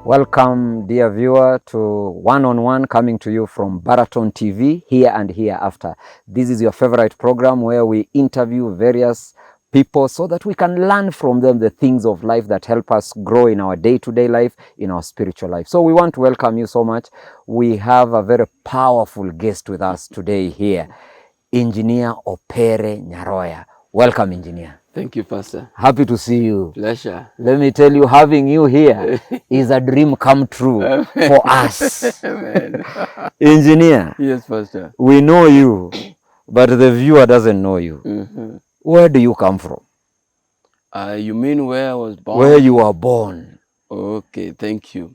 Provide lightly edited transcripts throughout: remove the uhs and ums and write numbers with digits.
Welcome, dear viewer, to One-on-One, coming to you from Baraton TV, Here and Hereafter. This is your favorite program where we interview various people so that we can learn from them the things of life that help us grow in our day-to-day life, in our spiritual life. So we want to welcome you so much. We have a very powerful guest with us today here, Engineer Opere Nyaroya. Welcome, Engineer. Thank you, Pastor. Happy to see you. Pleasure. Let me tell you, having you here is a dream come true for us. Amen. Engineer. Yes, Pastor. We know you, but the viewer doesn't know you. Mm-hmm. Where do you come from? You mean where I was born? Where you were born. Okay, thank you.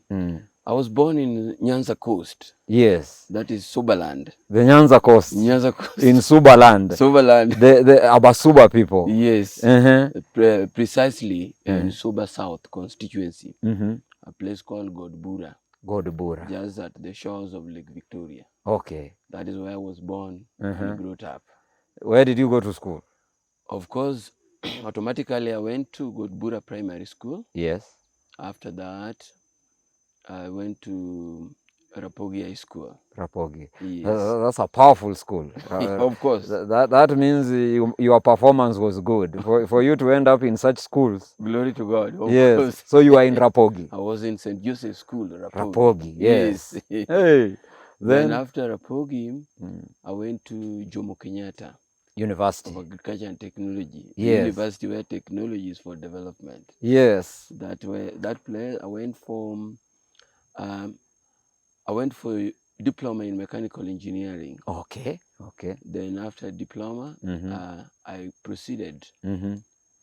I was born in Nyanza Coast. Yes. That is Subaland. The Nyanza Coast. Nyanza Coast. In Subaland. Subaland. The Abasuba people. Yes. Precisely in Suba South constituency. A place called Godbura. Godbura. Just at the shores of Lake Victoria. Okay. That is where I was born and grew up. Where did you go to school? Of course, automatically I went to Godbura Primary School. Yes. After that, I went to Rapogi High School. Rapogi. Yes. That's a powerful school. Of course. That means your performance was good. For you to end up in such schools. Glory to God. Of course. So you are in Rapogi. I was in St. Joseph's School, Rapogi. Rapogi, yes. Hey. Then after Rapogi, I went to Jomo Kenyatta University of Agriculture and Technology. Yes. University where technology is for development. Yes. That place I went for diploma in mechanical engineering. Okay. Okay. Then after diploma, I proceeded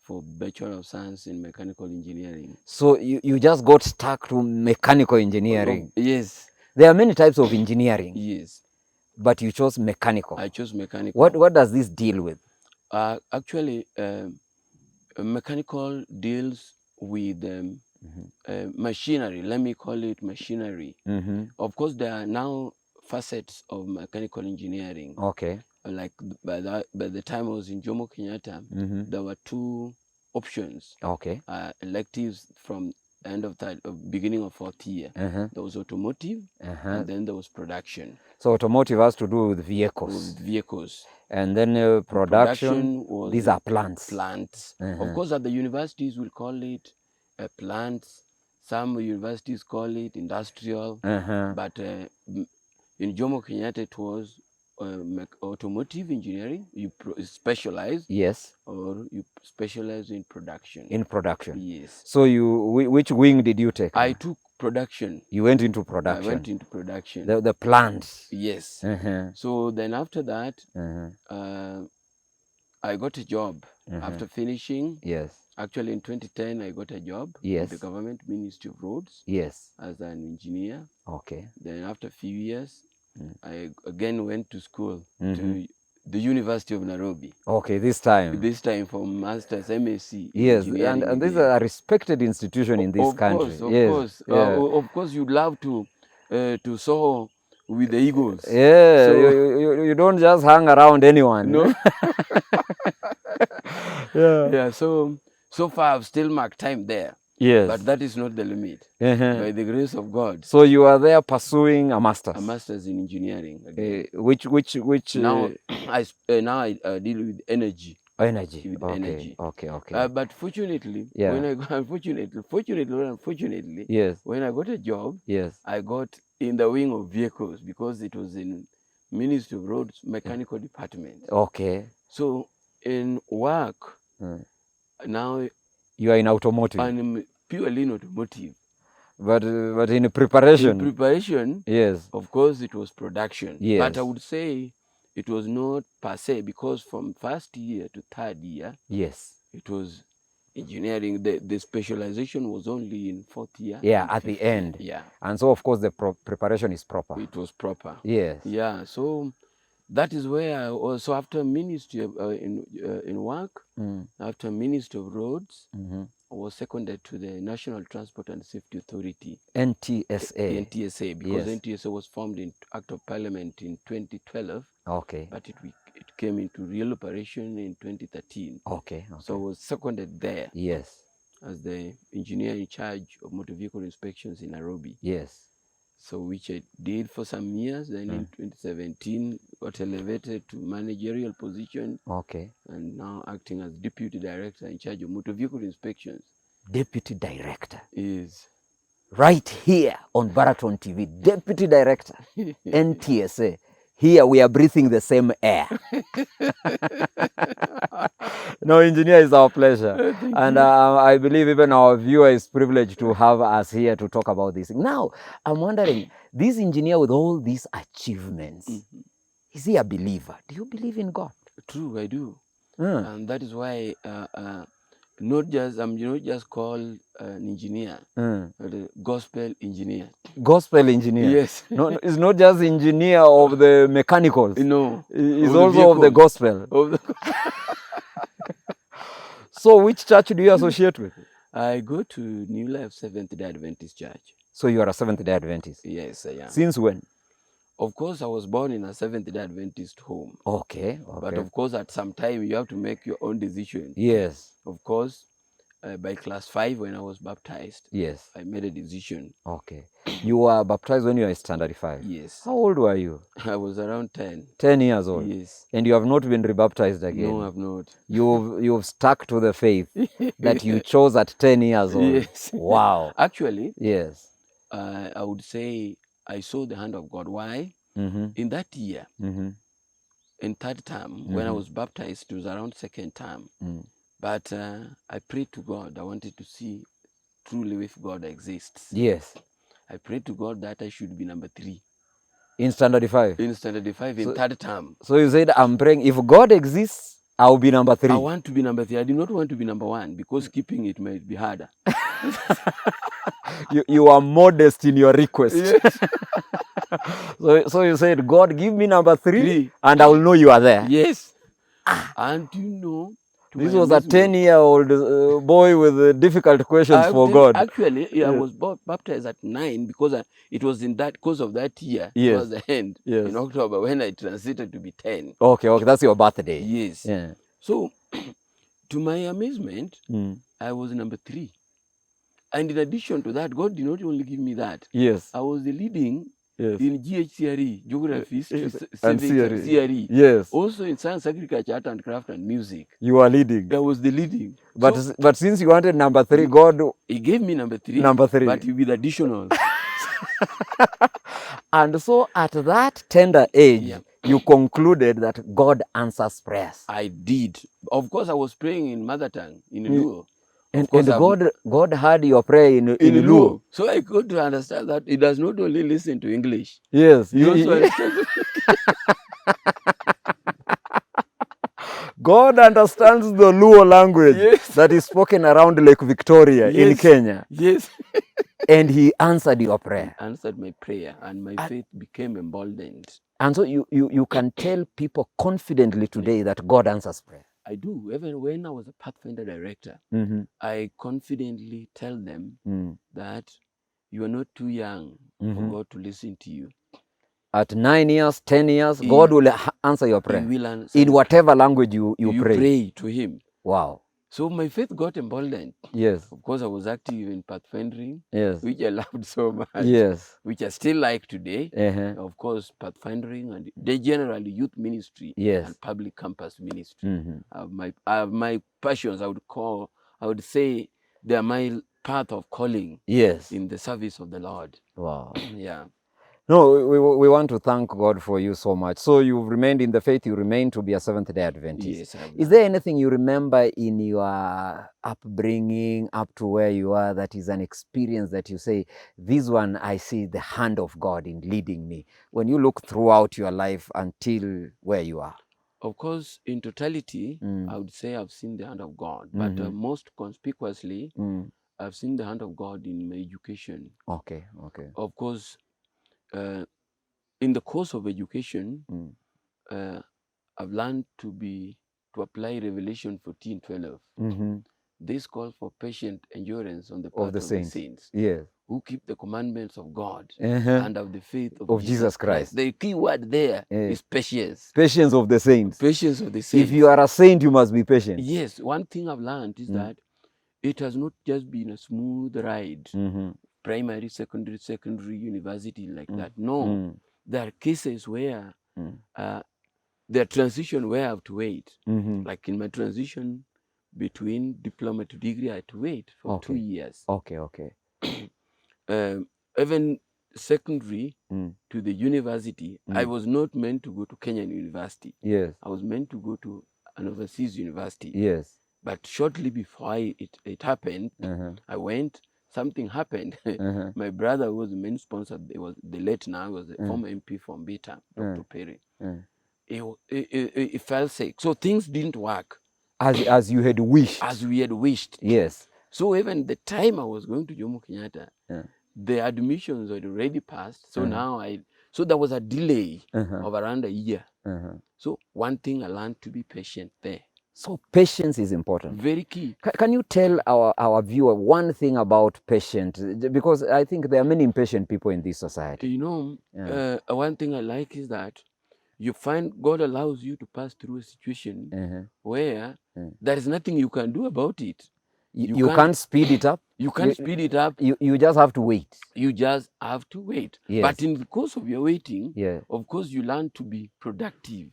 for Bachelor of Science in Mechanical Engineering. So you just got stuck to mechanical engineering? Yes. There are many types of engineering. Yes. But you chose mechanical. I chose mechanical. What does this deal with? Actually, mechanical deals with machinery. Let me call it machinery. Of course, there are now facets of mechanical engineering. Okay. Like by the time I was in Jomo Kenyatta, there were two options. Okay. Electives from end of beginning of fourth year. There was automotive, and then there was production. So automotive has to do with vehicles. With vehicles. And then production was these are plants. Plants. Of course, at the universities we'll call it plants. Some universities call it industrial. But in Jomo Kenyatta it was automotive engineering. You specialize. Yes. Or you specialize in production. In production. Yes. So which wing did you take? I took production. You went into production. I went into production. The plants. Yes. So then after that, I got a job after finishing. Yes. Actually, in 2010, I got a job. Yes. With the government Ministry of Roads. Yes. As an engineer. Okay. Then after a few years, I again went to school to the University of Nairobi. Okay, this time. This time for Masters, MSc. Yes, and this is a respected institution in this country. Of course, you'd love to soar with the eagles. Yeah, so, you don't just hang around anyone. No. Yeah. So far, I've still marked time there. Yes. But that is not the limit. By the grace of God. So you are there pursuing a master's. A master's in engineering. Which now I deal with energy. Energy. With okay. Energy. Okay. But fortunately, unfortunately, yes. When I got a job, yes, I got in the wing of vehicles because it was in Ministry of Roads Mechanical Department. Okay. So in work, now you are in automotive. I'm purely in automotive. But in preparation. In preparation, yes. Of course, it was production. Yes. But I would say it was not per se because from first year to third year, yes, it was engineering. The specialization was only in fourth year. Yeah, at the end. Yeah. And so, of course, the preparation is proper. It was proper. Yes. Yeah. So that is where I also after Ministry of, in work, after Ministry of Roads, I was seconded to the National Transport and Safety Authority. NTSA. NTSA, because Yes. NTSA was formed in Act of Parliament in 2012. Okay. But it came into real operation in 2013. Okay. So I was seconded there. Yes. As the engineer in charge of motor vehicle inspections in Nairobi. Yes. So which I did for some years. Then in 2017, got elevated to managerial position. Okay. And now acting as deputy director in charge of motor vehicle inspections. Deputy director. Is right here on Baraton TV, deputy director, NTSA. Here we are breathing the same air. No, engineer, is our pleasure. And I believe even our viewer is privileged to have us here to talk about this. Now, I'm wondering, this engineer with all these achievements, is he a believer? Do you believe in God? True, I do. And that is why I'm not just called an engineer, but a gospel engineer. Gospel engineer? Yes. No, it's not just engineer of the mechanicals. No. It's also of the gospel. So which church do you associate with? I go to New Life Seventh-day Adventist Church. So you are a Seventh-day Adventist? Yes, I am. Since when? Of course, I was born in a Seventh-day Adventist home. Okay. But of course, at some time, you have to make your own decision. Yes. Of course, by class 5, when I was baptized, yes, I made a decision. Okay. You were baptized when you were standard 5? Yes. How old were you? I was around 10. 10 years old? Yes. And you have not been rebaptized again? No, I have not. You've stuck to the faith that you chose at 10 years old? Yes. Wow. Actually, yes, I would say I saw the hand of God. Why? In that year, in third term, when I was baptized, it was around second term. But I prayed to God. I wanted to see truly if God exists. Yes. I prayed to God that I should be number 3. In standard 5? In standard 5, in third term. So you said, I'm praying, if God exists, I'll be number 3. I want to be number 3. I do not want to be number 1 because keeping it might be harder. you are modest in your request. Yes. So you said, God, give me number 3 and I will know you are there. Yes. And you know, this was a 10-year-old boy with difficult questions for God. Actually, I was baptized at 9 because it was in that course of that year. Yes. It was the end in October when I transited to be 10. Okay, that's your birthday. Yes. Yeah. So, to my amazement, I was number 3. And in addition to that, God did not only give me that. Yes. I was the leading in GHCRE, Geography, History, Civics, and CRE. Yes. Also in Science, Agriculture, Art and Craft and Music. You are leading. I was the leading. But since you wanted number 3, God... He gave me number 3. Number 3. But with additional. And so at that tender age, you concluded that God answers prayers. I did. Of course, I was praying in mother tongue, in Luo. And God heard your prayer in Luo. So I could understand that He does not only listen to English. Yes. He also understands. God understands the Luo language that is spoken around Lake Victoria in Kenya. Yes. And He answered your prayer. He answered my prayer, and my faith became emboldened. And so you can tell people confidently today that God answers prayer. I do. Even when I was a Pathfinder director, I confidently tell them that you are not too young for God to listen to you. At 9 years, 10 years, God will answer your prayer. He will answer. In whatever language you pray to Him. Wow. So my faith got emboldened. Yes. Of course, I was active in pathfinding, which I loved so much. Yes. Which I still like today. Of course, pathfinding and they generally youth ministry and public campus ministry. My passions, I would say they are my path of calling. In the service of the Lord. Wow. Yeah. No, we want to thank God for you so much. So you've remained in the faith, you remain to be a Seventh-day Adventist. Yes. Is there anything you remember in your upbringing up to where you are that is an experience that you say, this one I see the hand of God in leading me, when you look throughout your life until where you are? Of course, in totality, I would say I've seen the hand of God. But most conspicuously, I've seen the hand of God in my education. Okay. Of course, in the course of education, I've learned to apply Revelation 14:12. this calls for patient endurance on the part of the saints. Yes. Who keep the commandments of God and of the faith of Jesus Christ. The key word there is patience. Patience of the saints. Patience of the saints. If you are a saint, you must be patient. Yes. One thing I've learned is that it has not just been a smooth ride, primary, secondary, university, like that. No. There are cases where the transition where I have to wait. Like in my transition between diploma to degree, I had to wait for 2 years. Okay. Even secondary to the university, I was not meant to go to Kenyan University. Yes. I was meant to go to an overseas university. Yes. But shortly before it happened, I went. Something happened. My brother was the main sponsor. It was the late now was the former MP from Beta, Dr. Opere. He fell sick, so things didn't work as you had wished. As we had wished. Yes. So even the time I was going to Jomo Kenyatta, the admissions had already passed. So now so there was a delay of around a year. So one thing I learned to be patient there. So patience is important. Very key. Can you tell our viewer one thing about patience? Because I think there are many impatient people in this society. You know, one thing I like is that you find God allows you to pass through a situation where there is nothing you can do about it. You can't speed it up. You can't speed it up. You just have to wait. You just have to wait. Yes. But in the course of your waiting, of course, you learn to be productive.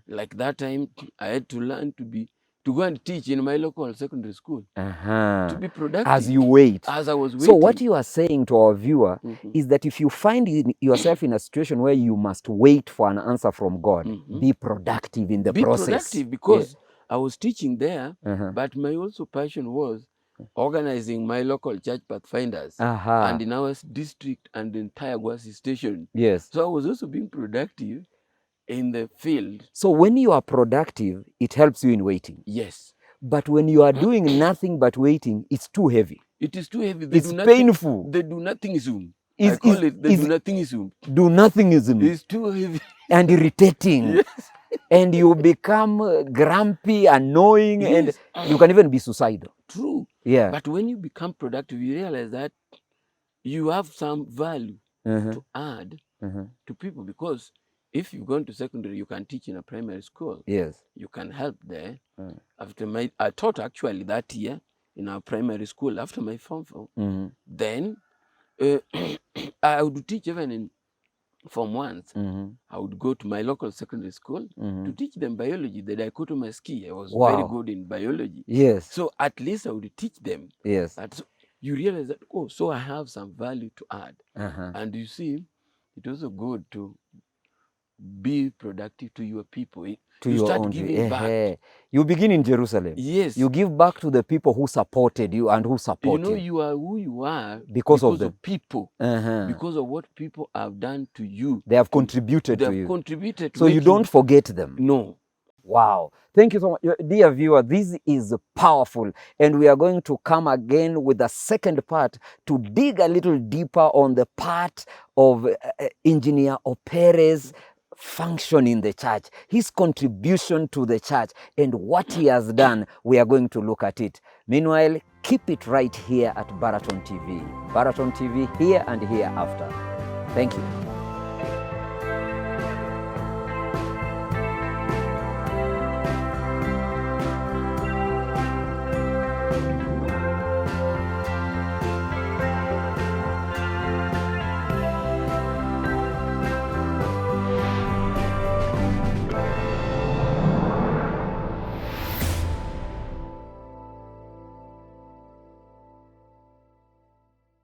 Like that time, I had to learn to go and teach in my local secondary school. To be productive. As you wait. As I was waiting. So what you are saying to our viewer is that if you find yourself in a situation where you must wait for an answer from God, be productive in the process. Be productive because I was teaching there, but my also passion was organizing my local church pathfinders and in our district and the entire Gwasi station. Yes. So I was also being productive in the field. So when you are productive, it helps you in waiting. Yes. But when you are doing nothing but waiting, it's too heavy. It is too heavy. It's painful. They do nothing zoom. I call it the do nothing zoom. Do nothingism. It's too heavy. And irritating. Yes. And you become grumpy, annoying, and you can even be suicidal. True. Yeah. But when you become productive, you realize that you have some value to add to people, because if you've gone to secondary, you can teach in a primary school. Yes. You can help there. I taught actually that year in our primary school after my Form 4. Then I would teach even in Form 1s. I would go to my local secondary school to teach them biology, the dichotomous key. I was very good in biology. Yes. So at least I would teach them. Yes. So you realize that, oh, so I have some value to add. And you see, it was also good to be productive to your people. You start giving back. You begin in Jerusalem. Yes. You give back to the people who supported you and who support you. You know, you are who you are because of people. Because of what people have done to you. They have contributed to you. They have contributed to so you don't forget them. No. Wow. Thank you so much. Dear viewer, this is powerful. And we are going to come again with the second part to dig a little deeper on the part of Engineer Opere's function in the church, his contribution to the church, and what he has done. We are going to look at it. Meanwhile, keep it right here at Baraton TV. Baraton TV, here and hereafter. Thank you.